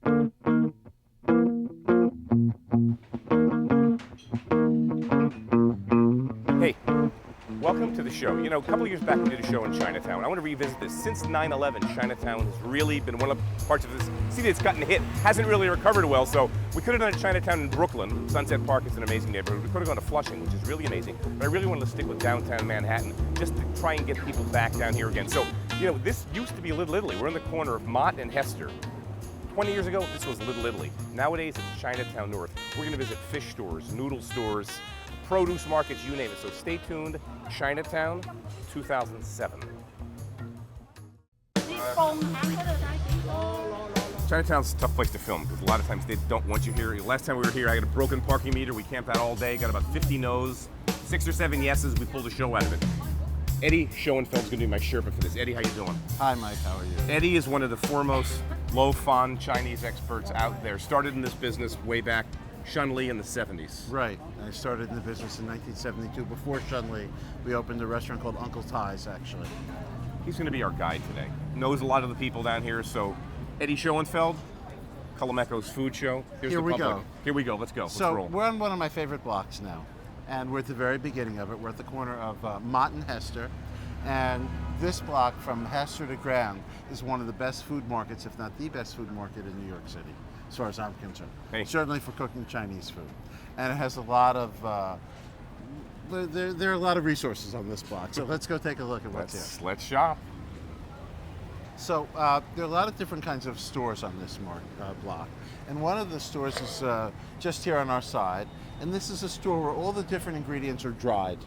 Hey, welcome to the show. You know, a couple of years back we did a show in Chinatown. I want to revisit this. Since 9/11, Chinatown has really been one of the parts of this city that's gotten hit. Hasn't really recovered well, so we could have done a Chinatown in Brooklyn. Sunset Park is an amazing neighborhood. We could have gone to Flushing, which is really amazing. But I really wanted to stick with downtown Manhattan just to try and get people back down here again. So, you know, this used to be Little Italy. We're in the corner of Mott and Hester. 20 years ago, this was Little Italy. Nowadays, it's Chinatown North. We're going to visit fish stores, noodle stores, produce markets, you name it. So stay tuned. Chinatown 2007. Chinatown's a tough place to film because a lot of times they don't want you here. Last time we were here, I got a broken parking meter. We camped out all day, got about 50 no's, 6 or 7 yeses. We pulled a show out of it. Eddie Schoenfeld's going to be my Sherpa for this. Eddie, how you doing? Hi, Mike. How are you? Eddie is one of the foremost low-fan Chinese experts out there. Started in this business way back Shunli in the 70s. Right. I started in the business in 1972. Before Shunli, we opened a restaurant called Uncle Ty's, actually. He's going to be our guide today. Knows a lot of the people down here. So, Eddie Schoenfeld, Colameco's food show. Here we go. Here we go. Let's go. So Let's roll. we're on one of my favorite blocks now, and we're at the very beginning of it. We're at the corner of Mott and Hester, and this block from Hester to Grand is one of the best food markets, if not the best food market in New York City, as far as I'm concerned. Hey. Certainly for cooking Chinese food, and it has a lot of. There are a lot of resources on this block, so let's go take a look at what's here. Let's shop. So there are a lot of different kinds of stores on this block, and one of the stores is just here on our side, and this is a store where all the different ingredients are dried.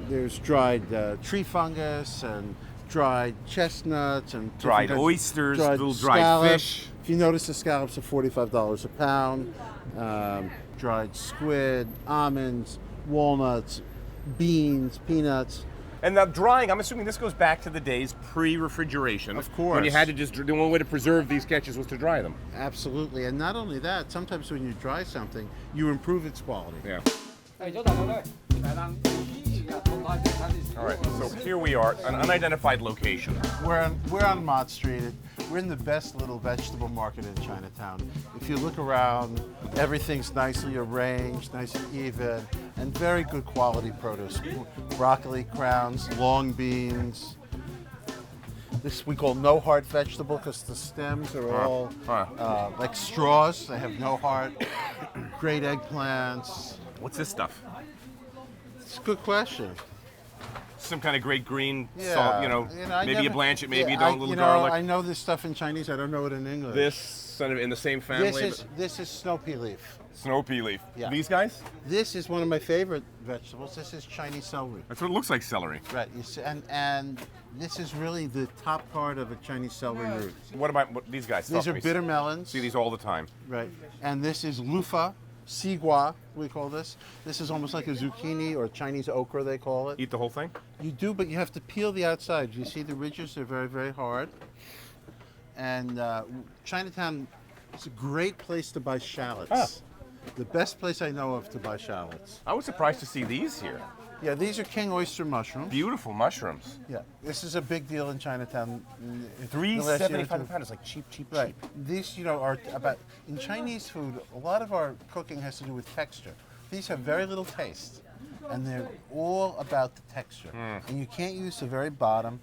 There's dried tree fungus and dried chestnuts and Dried oysters, little dried scallops. fish. If you notice, the scallops are $45 a pound. Dried squid, almonds, walnuts, beans, peanuts. And now drying, I'm assuming this goes back to the days pre-refrigeration. Of course. When you had to just, the only way to preserve these catches was to dry them. Absolutely, and not only that, sometimes when you dry something, you improve its quality. Yeah. All right, so here we are, an unidentified location. We're on Mott Street. We're in the best little vegetable market in Chinatown. If you look around, everything's nicely arranged, nice and even, and very good quality produce. Broccoli crowns, long beans. This we call no heart vegetable because the stems are all like straws. They have no heart. Great eggplants. What's this stuff? It's a good question. Some kind of great green Yeah, salt, maybe you blanch it, maybe you don't, a little garlic. I know this stuff in Chinese. I don't know it in English. This sort of in the same family. This is snow pea leaf. Snow pea leaf. Yeah. These guys? This is one of my favorite vegetables. This is Chinese celery. That's what it looks like, celery. Right. You see, and this is really the top part of a Chinese celery root. What about these guys? These are bitter melons. See these all the time. Right. And this is lufa, sigua, we call this. This is almost like a zucchini or Chinese okra, they call it. Eat the whole thing? You do, but you have to peel the outside. You see the ridges? They're very, very hard. And Chinatown is a great place to buy shallots. Ah. The best place I know of to buy shallots. I was surprised to see these here. Yeah, these are king oyster mushrooms. Beautiful mushrooms. Yeah, this is a big deal in Chinatown. $3.75 a pound. It's like cheap. Right. These, are about, in Chinese food, a lot of our cooking has to do with texture. These have very little taste, and they're all about the texture. And you can't use the very bottom,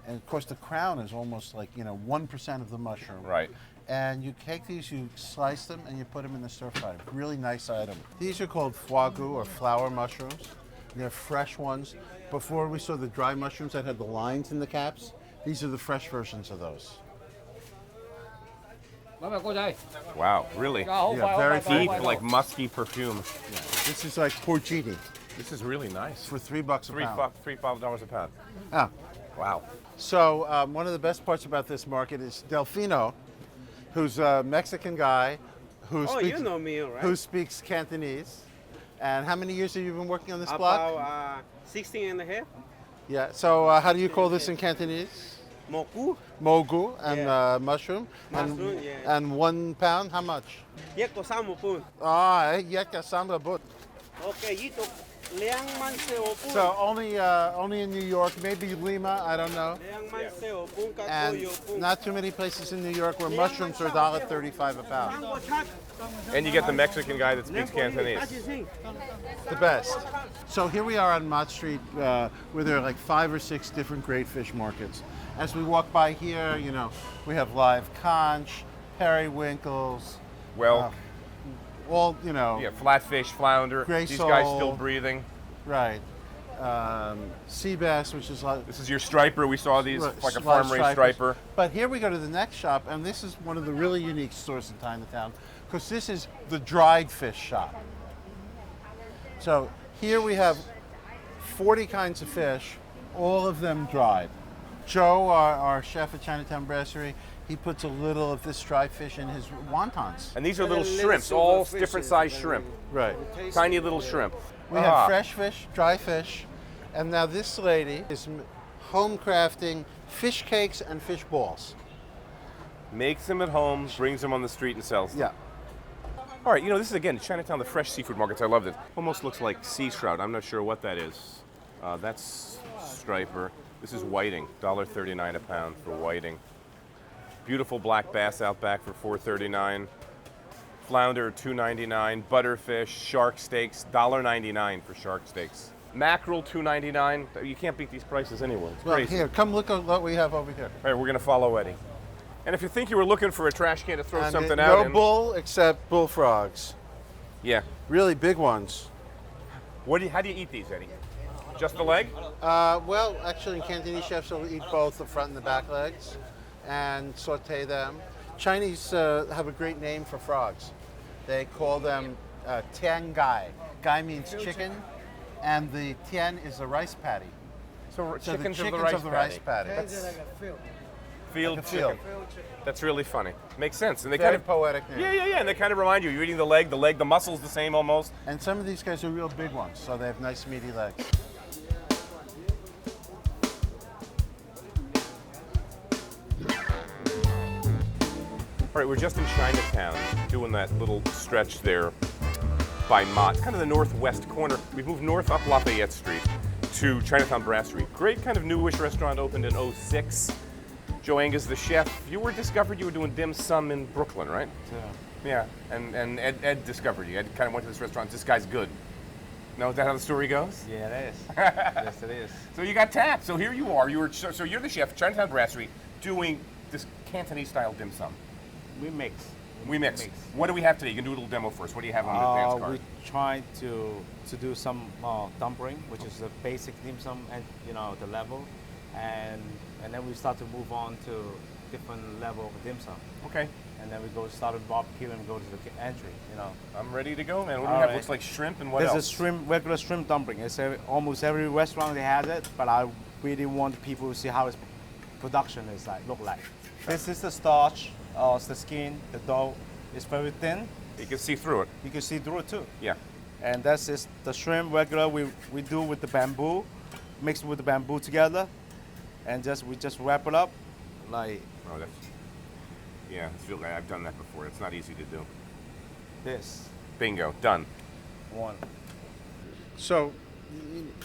and of course the crown is almost like, 1% of the mushroom. Right. And you take these, you slice them, and you put them in the stir fry. Really nice item. These are called foie gras, or flower mushrooms. They're fresh ones. Before we saw the dry mushrooms that had the lines in the caps, these are the fresh versions of those. Wow, really? Yeah, very Deep, deep. like musky perfume. Yeah. This is like porcini This is really nice. for $3 a pound. $5 a pound. Ah. Wow. So one of the best parts about this market is Delfino, who's a Mexican guy who speaks, you know me, right? who speaks Cantonese. And how many years have you been working on this block? About 16 and a half. Yeah. So how do you call this in Cantonese? Moku. Mogu and Yeah. mushroom. Mushroom, yeah. And 1 pound, how much? Yeko samo pun. Ah, yeka sandra but. Okay, yito. Liang man se open. So only in New York, maybe Lima, I don't know. Liang man se open ka And toyo open. not too many places in New York where mushrooms are $1.35 a pound. And you get the Mexican guy that speaks Cantonese. The best. So here we are on Mott Street, where there are like 5 or 6 different great fish markets. As we walk by here, you know, we have live conch, periwinkles, Well, all, you know, yeah, flatfish, flounder. Gray These guys sole. still breathing. right. Sea bass, which is like This is your striper. We saw these, right, like a large farm-raised stripers. striper. But here we go to the next shop, and this is one of the really unique stores in Chinatown, because this is the dried fish shop. So here we have 40 kinds of fish, all of them dried. Joe, our chef at Chinatown Brasserie, he puts a little of this dried fish in his wontons. And these are little Little shrimps, silver all fishes different sized and shrimp. Right. Tiny little shrimp. We Ah. have fresh fish, dry fish, and now this lady is home crafting fish cakes and fish balls. Makes them at home, brings them on the street and sells them. Yeah. All right, you know, this is again Chinatown, the fresh seafood markets. I love this. Almost looks like sea trout. I'm not sure what that is. That's striper. This is whiting, $1.39 a pound for whiting. Beautiful black bass out back for $4.39. Flounder, $2.99. Butterfish, shark steaks, $1.99 for shark steaks. Mackerel, $2.99. You can't beat these prices anywhere. It's Well, crazy. here, come look at what we have over here. All right, we're gonna follow Eddie. And if you think you were looking for a trash can to throw And something no out in, bull except bullfrogs. yeah. Really big ones. How do you eat these, Eddie? Just the leg? Well, actually, Cantonese chefs will eat both the front and the back legs and saute them. Chinese have a great name for frogs. They call them tian gai. Gai means chicken, and the tian is a rice patty. So, So chickens the of chickens the of the rice rice patty. patty. Field like a chicken. field. That's really funny. Makes sense. And they Very kind of poetic name. Yeah. And they kind of remind you. You're eating the leg, the muscle's the same almost. And some of these guys are real big ones, so they have nice meaty legs. All right, we're just in Chinatown doing that little stretch there by Mott. It's kind of the northwest corner. We've moved north up Lafayette Street to Chinatown Brasserie. Great kind of newish restaurant, opened in '06. Joe Anga's the chef. You were discovered you were doing dim sum in Brooklyn, right? Yeah. And Ed discovered you. Ed kind of went to this restaurant. This guy's good. No, is that how the story goes? Yeah, it is. Yes, it is. So you got tapped. So here you are. So you're the chef, Chinatown Brasserie, doing this Cantonese style dim sum. We mix. We mix. What do we have today? You can do a little demo first. What do you have on the advance card? We try to do some dumpling, which is the basic dim sum at the level, and then we start to move on to different level of dim sum, Okay. and then we start with barbecue and go to the entry. I'm ready to go, man. What do we All have? right. Looks like shrimp and what There's else? a regular shrimp dumpling. It's almost every restaurant that has it, but I really want people to see how its production is look like. This is the starch, it's the skin, the dough. It's very thin. You can see through it. You can see through it too. Yeah. And that's is the shrimp regular we do with the bamboo, mixed with the bamboo together, and we just wrap it up like Oh, that's. Yeah, I feel like I've done that before. It's not easy to do. this. Bingo. Done. One. So,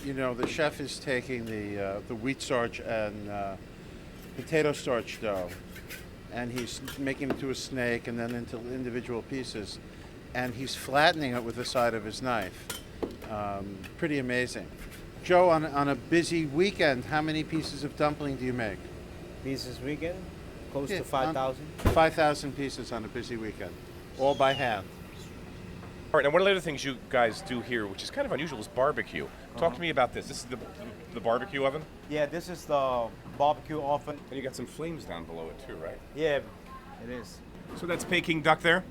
the chef is taking the wheat starch and potato starch dough, and he's making it into a snake and then into individual pieces, and he's flattening it with the side of his knife. Pretty amazing. Joe, on a busy weekend, how many pieces of dumpling do you make? Pieces weekend, close Yeah, to 5,000. 5,000 pieces on a busy weekend, all by hand. All right, and one of the other things you guys do here, which is kind of unusual, is barbecue. Talk to me about this. This is the barbecue oven? Yeah, this is the barbecue oven. And you got some flames down below it too, right? Yeah, it is. So that's Peking duck there?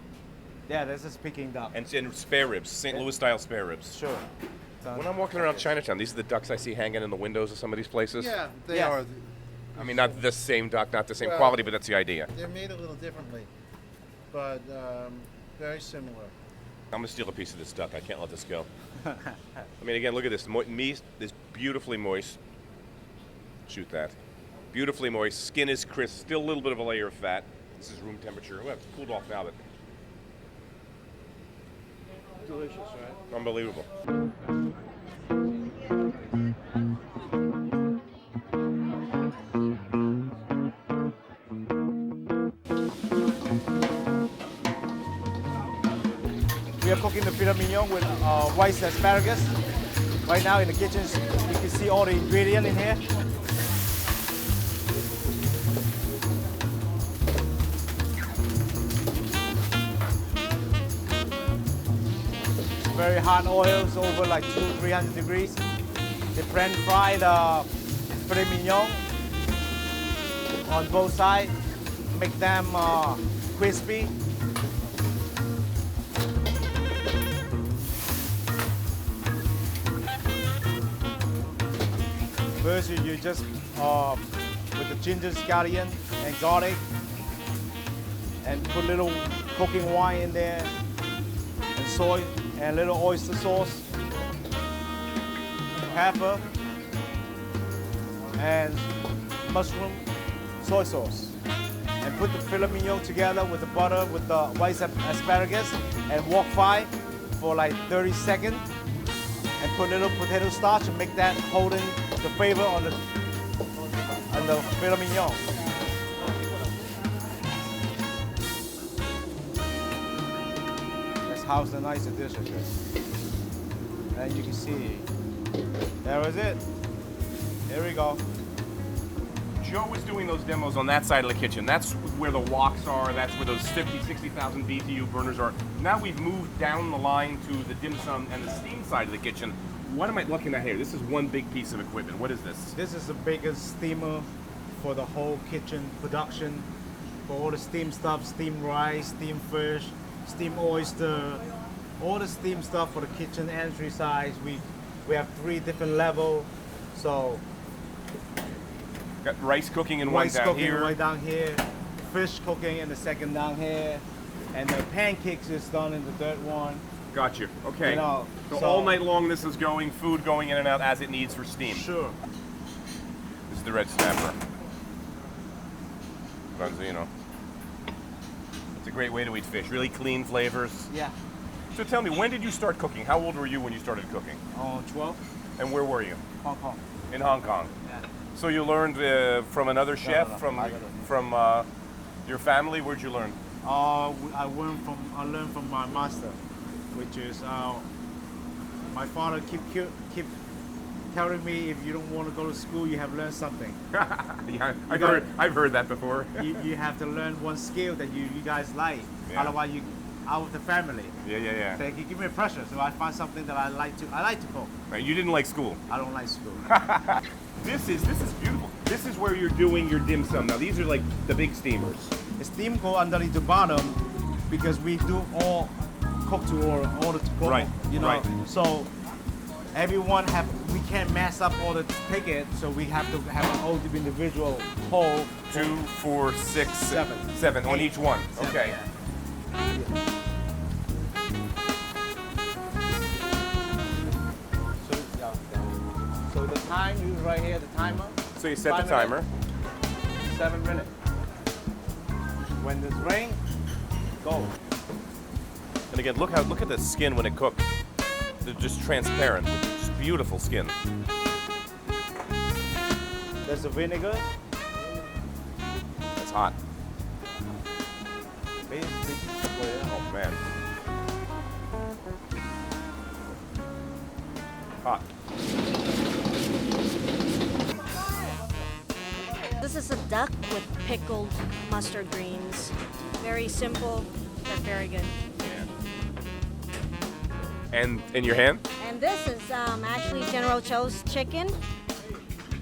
Yeah, this is Peking duck. And spare ribs, St. Louis style spare ribs. Sure. When I'm walking around Chinatown, these are the ducks I see hanging in the windows of some of these places? Yeah, they Yeah. are. I mean, not the same duck, not the same Well- quality, but that's the idea. They're made a little differently, but very similar. I'm gonna steal a piece of this duck. I can't let this go. I mean, again, look at this. Meat is beautifully moist. Shoot that. Beautifully moist. Skin is crisp. Still a little bit of a layer of fat. This is room temperature. Well, it's cooled off now, but Delicious, right? unbelievable. We are cooking the filet mignon with white asparagus. Right now in the kitchen, you can see all the ingredients in here. Very hot oils, over like 200-300 degrees. They pan fry the filet mignon on both sides, make them crispy. First, you just with the ginger, scallion, and garlic, and put little cooking wine in there, and soy, and little oyster sauce, pepper, and mushroom soy sauce. And put the filet mignon together with the butter, with the white asparagus, and wok fry for like 30 seconds. And put little potato starch and make that holding the flavor on the filet mignon. That's how the nice dish is. And you can see, there is it. Here we go. Joe was doing those demos on that side of the kitchen. That's where the woks are. That's where those 50, 60,000 BTU burners are. Now we've moved down the line to the dim sum and the steam side of the kitchen. What am I looking at here? This is one big piece of equipment. What is this? This is the biggest steamer for the whole kitchen production. For all the steam stuff, steam rice, steam fish, steam oyster, all the steam stuff for the kitchen entry size. We have 3 different levels. So got rice cooking in rice one down cooking here. right down here, fish cooking in the second down here, and the pancakes is done in the third one. Got you. Okay. You know, so all night long this is going, food going in and out as it needs for steam. Sure. This is the red snapper. Bronzino. It's a great way to eat fish. Really clean flavors. Yeah. So tell me, when did you start cooking? How old were you when you started cooking? 12, And where were you? Hong Kong. In Hong Kong. Yeah. So you learned from another chef, no. from your family? Where'd you learn? I learned from my master, which is my father keep telling me, if you don't want to go to school, you have learned something. Yeah, I've heard that before. you have to learn one skill that you guys like. Yeah. Otherwise, you out of the family. Yeah. They give me pressure, so I find something that I like to cook. Right, you didn't like school. I don't like school. This is beautiful. This is where you're doing your dim sum. Now these are like the big steamers. The steam go underneath the bottom because we do all cook to order to cook. Right, You know. right. So everyone we can't mess up all the ticket, so we have to have an old individual hole. 2, 4, 6, 7. 7 on 8. each one. 7, Okay. yeah. So the time is right here, the timer. So you set 5 the timer. minutes, 7 minutes. When there's rain, go. And again, look at the skin when it cooks. They're just transparent. Just beautiful skin. There's the vinegar. It's hot. Basically, Oh man. Hot. This is a duck with pickled mustard greens. Very simple, but very good. And in your hand? And this is actually General Cho's chicken.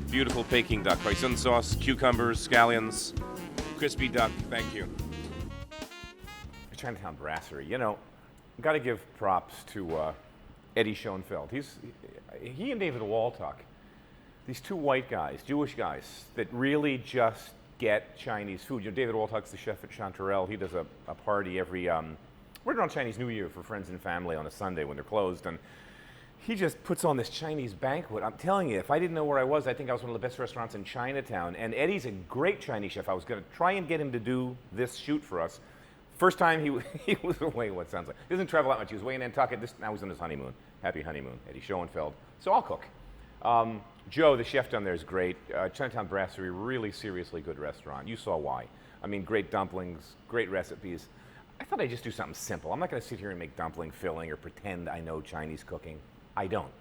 Beautiful Peking duck. Hoisin sauce, cucumbers, scallions, crispy duck. Thank you. Chinatown Brasserie. You know, got to give props to Ed Schoenfeld. He and David Waltuck, these 2 white guys, Jewish guys, that really just get Chinese food. You know, David Waltuck's the chef at Chanterelle. He does a party every right around Chinese New Year for friends and family on a Sunday when they're closed, and he just puts on this Chinese banquet. I'm telling you, if I didn't know where I was, I think I was one of the best restaurants in Chinatown. And Eddie's a great Chinese chef. I was going to try and get him to do this shoot for us. First time he was away, what sounds like. He doesn't travel that much. He was away in Nantucket. Now he's on his honeymoon. Happy honeymoon, Eddie Schoenfeld. So I'll cook. Joe, the chef down there, is great. Chinatown Brasserie, really seriously good restaurant. You saw why. I mean, great dumplings, great recipes. I thought I'd just do something simple. I'm not going to sit here and make dumpling filling or pretend I know Chinese cooking. I don't.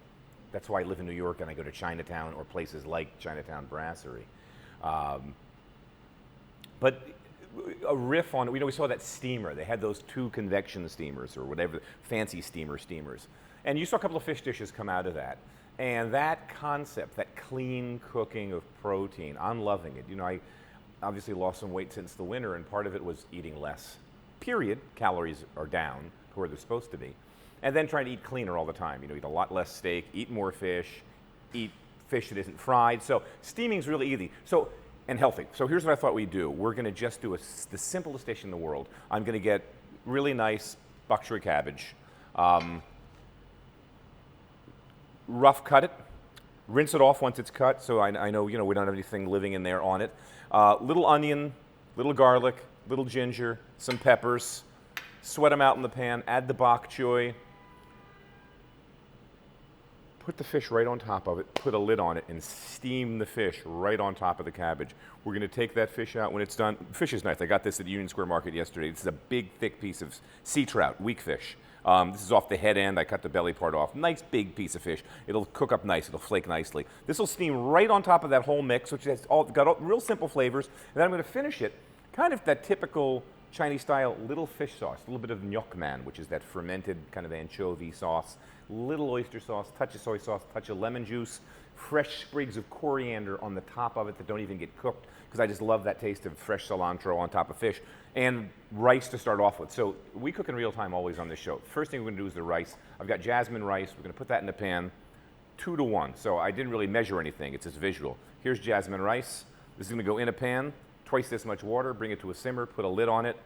That's why I live in New York and I go to Chinatown or places like Chinatown Brasserie. But a riff on, we saw that steamer. They had those 2 convection steamers or whatever, fancy steamers. And you saw a couple of fish dishes come out of that. And that concept, that clean cooking of protein, I'm loving it. I obviously lost some weight since the winter, and part of it was eating less. Period. Calories are down to where they're supposed to be. And then trying to eat cleaner all the time. Eat a lot less steak, eat more fish, eat fish that isn't fried. So steaming's really easy. And healthy. So here's what I thought we'd do. We're going to just do the simplest dish in the world. I'm going to get really nice bok choy cabbage. Rough cut it. Rinse it off once it's cut, so I know we don't have anything living in there on it. Little onion, little garlic, little ginger, some peppers. Sweat them out in the pan. Add the bok choy. Put the fish right on top of it, put a lid on it, and steam the fish right on top of the cabbage. We're going to take that fish out when it's done. Fish is nice. I got this at the Union Square Market yesterday. This is a big, thick piece of sea trout, weak fish. This is off the head end. I cut the belly part off. Nice, big piece of fish. It'll cook up nice. It'll flake nicely. This will steam right on top of that whole mix, which has got real simple flavors. And then I'm going to finish it kind of that typical Chinese-style little fish sauce, a little bit of nyok man, which is that fermented kind of anchovy sauce, little oyster sauce, touch of soy sauce, touch of lemon juice, fresh sprigs of coriander on the top of it that don't even get cooked, because I just love that taste of fresh cilantro on top of fish, and rice to start off with. So we cook in real time always on this show. First thing we're going to do is the rice. I've got jasmine rice. We're going to put that in the pan, 2 to 1. So I didn't really measure anything. It's just visual. Here's jasmine rice. This is going to go in a pan, twice this much water, bring it to a simmer, put a lid on it.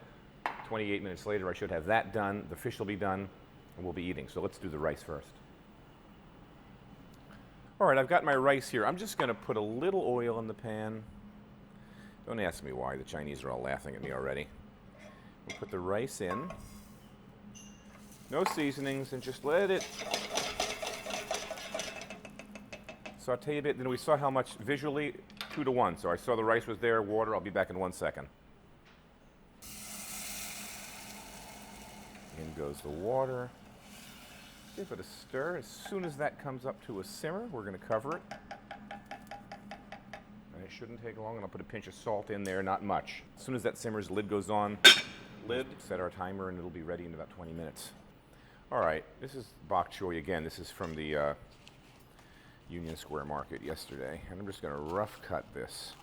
28 minutes later, I should have that done. The fish will be done, and we'll be eating. So let's do the rice first. All right, I've got my rice here. I'm just going to put a little oil in the pan. Don't ask me why. The Chinese are all laughing at me already. We'll put the rice in. No seasonings, and just let it saute a bit. Then we saw how much visually, 2 to 1. So I saw the rice was there, water. I'll be back in 1 second. In goes the water. Give it a stir. As soon as that comes up to a simmer, we're going to cover it. And it shouldn't take long, and I'll put a pinch of salt in there, not much. As soon as that simmers, lid goes on. Lid, set our timer, and it'll be ready in about 20 minutes. All right, this is bok choy again. This is from the Union Square Market yesterday. And I'm just going to rough cut this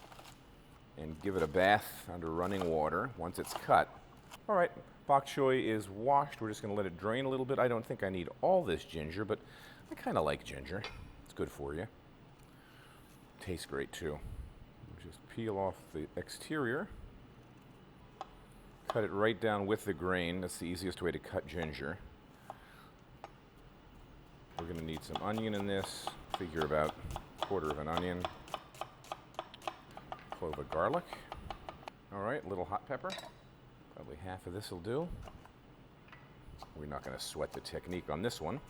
and give it a bath under running water once it's cut. All right, bok choy is washed. We're just going to let it drain a little bit. I don't think I need all this ginger, but I kind of like ginger. It's good for you. Tastes great too. Just peel off the exterior. Cut it right down with the grain. That's the easiest way to cut ginger. We're going to need some onion in this. Figure about 1/4 of an onion. Clove of garlic. All right, a little hot pepper. Probably half of this will do. We're not going to sweat the technique on this one.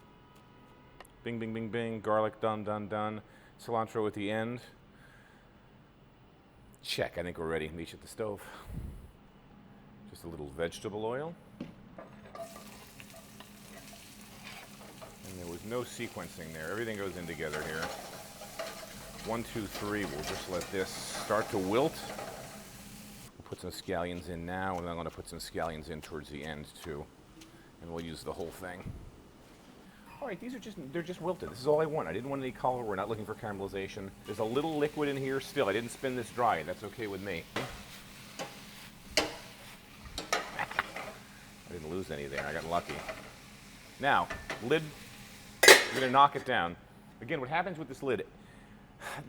Bing, bing, bing, bing. Garlic, done, done, done. Cilantro at the end. Check. I think we're ready. Meat at the stove. Just a little vegetable oil. And there was no sequencing there. Everything goes in together here. 1, 2, 3. We'll just let this start to wilt. We'll put some scallions in now, and then I'm going to put some scallions in towards the end too. And we'll use the whole thing. All right, they're just wilted. This is all I want. I didn't want any color. We're not looking for caramelization. There's a little liquid in here still. I didn't spin this dry. That's okay with me. I didn't lose any there. I got lucky. Now, lid, we're going to knock it down. Again, what happens with this lid,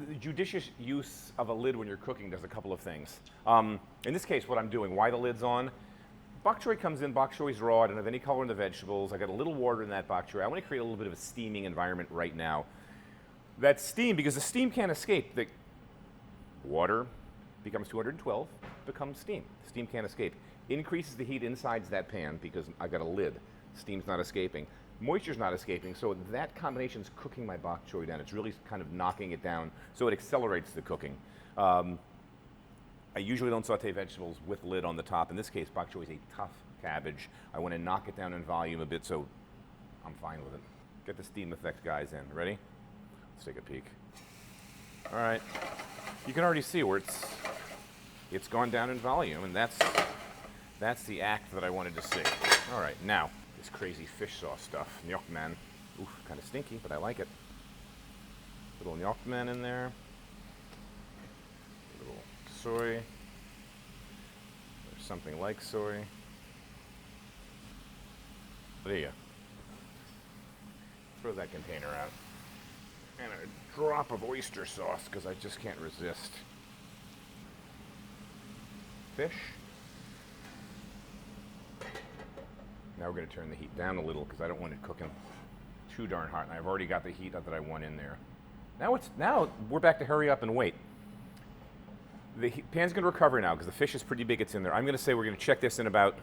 the judicious use of a lid when you're cooking does a couple of things. In this case, what I'm doing, why the lid's on, bok choy comes in, bok choy's raw, I don't have any color in the vegetables, I got a little water in that bok choy. I want to create a little bit of a steaming environment right now. That steam, because the steam can't escape, the water becomes 212, becomes steam. Steam can't escape. Increases the heat inside that pan because I've got a lid. Steam's not escaping. Moisture's not escaping, so that combination's cooking my bok choy down. It's really kind of knocking it down, so it accelerates the cooking. I usually don't saute vegetables with lid on the top. In this case, bok choy is a tough cabbage. I want to knock it down in volume a bit, so I'm fine with it. Get the steam effect guys in. Ready? Let's take a peek. All right. You can already see where it's gone down in volume, and that's the act that I wanted to see. All right, now, this crazy fish sauce stuff. Nyokman. Oof, kind of stinky, but I like it. Little nyokman in there. A little soy. Or something like soy. There you go. Throw that container out. And a drop of oyster sauce, because I just can't resist. Fish. Now we're going to turn the heat down a little because I don't want it cooking too darn hot. And I've already got the heat that I want in there. Now we're back to hurry up and wait. The pan's going to recover now because the fish is pretty big. It's in there. I'm going to say we're going to check this in about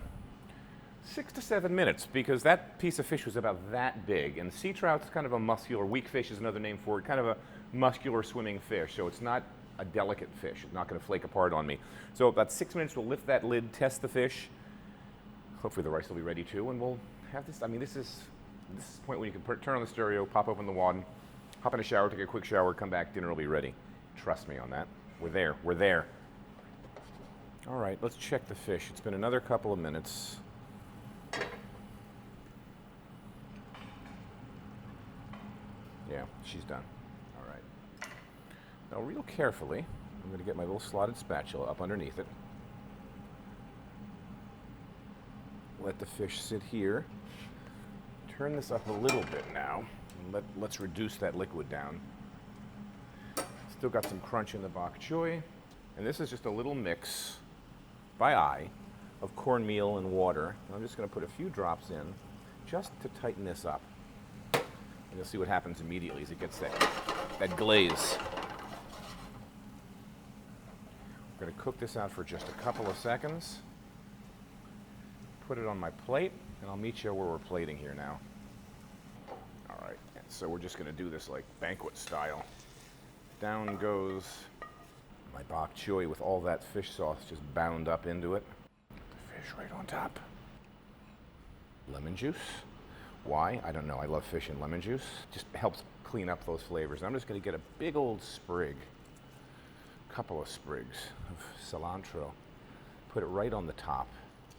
6 to 7 minutes because that piece of fish was about that big. And sea trout's kind of a muscular, weak fish is another name for it, kind of a muscular swimming fish. So it's not a delicate fish. It's not going to flake apart on me. So about 6 minutes, we'll lift that lid, test the fish. Hopefully the rice will be ready too, and we'll have this. I mean, this is the point when you can turn on the stereo, pop open the wad, hop in a shower, take a quick shower, come back, dinner will be ready. Trust me on that. We're there. We're there. All right, let's check the fish. It's been another couple of minutes. Yeah, she's done. All right. Now, real carefully, I'm going to get my little slotted spatula up underneath it. Let the fish sit here. Turn this up a little bit now. And let's reduce that liquid down. Still got some crunch in the bok choy. And this is just a little mix by eye of cornmeal and water. And I'm just going to put a few drops in just to tighten this up. And you'll see what happens immediately as it gets that glaze. I'm going to cook this out for just a couple of seconds. Put it on my plate, and I'll meet you where we're plating here now. All right, and so we're just going to do this like banquet style. Down goes my bok choy with all that fish sauce just bound up into it. The fish right on top. Lemon juice. Why? I don't know. I love fish and lemon juice. Just helps clean up those flavors. And I'm just going to get a big old sprig, couple of sprigs of cilantro. Put it right on the top.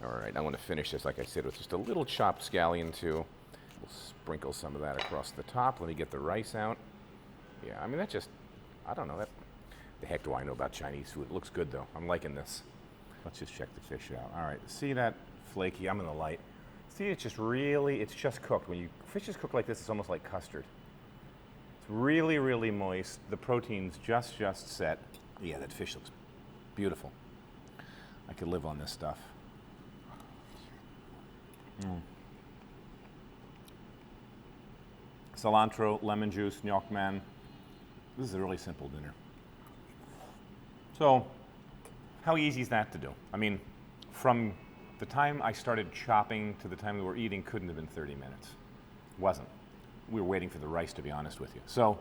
All right, I want to finish this, like I said, with just a little chopped scallion too. We'll sprinkle some of that across the top. Let me get the rice out. Yeah, I mean, that just, I don't know. The heck do I know about Chinese food? It looks good, though. I'm liking this. Let's just check the fish out. All right, see that flaky? I'm in the light. See, it's just cooked. When fish is cooked like this, it's almost like custard. It's really, really moist. The protein's just set. Yeah, that fish looks beautiful. I could live on this stuff. Cilantro, lemon juice, nyokman. This is a really simple dinner. So, how easy is that to do? I mean, from the time I started chopping to the time we were eating couldn't have been 30 minutes. Wasn't. We were waiting for the rice, to be honest with you. So,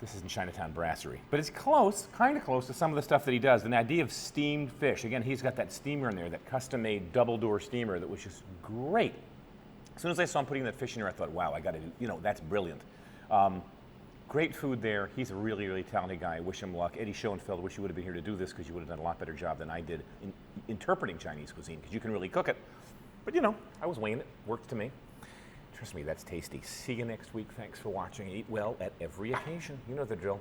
this is in Chinatown Brasserie. But it's close, kind of close to some of the stuff that he does. And the idea of steamed fish. Again, he's got that steamer in there, that custom-made double-door steamer that was just great. As soon as I saw him putting that fish in there, I thought, wow, I got to, that's brilliant. Great food there. He's a really, really talented guy. I wish him luck. Ed Schoenfeld, wish you would have been here to do this because you would have done a lot better job than I did in interpreting Chinese cuisine because you can really cook it. But, I was weighing it. Worked to me. Trust me, that's tasty. See you next week. Thanks for watching. Eat well at every occasion. You know the drill.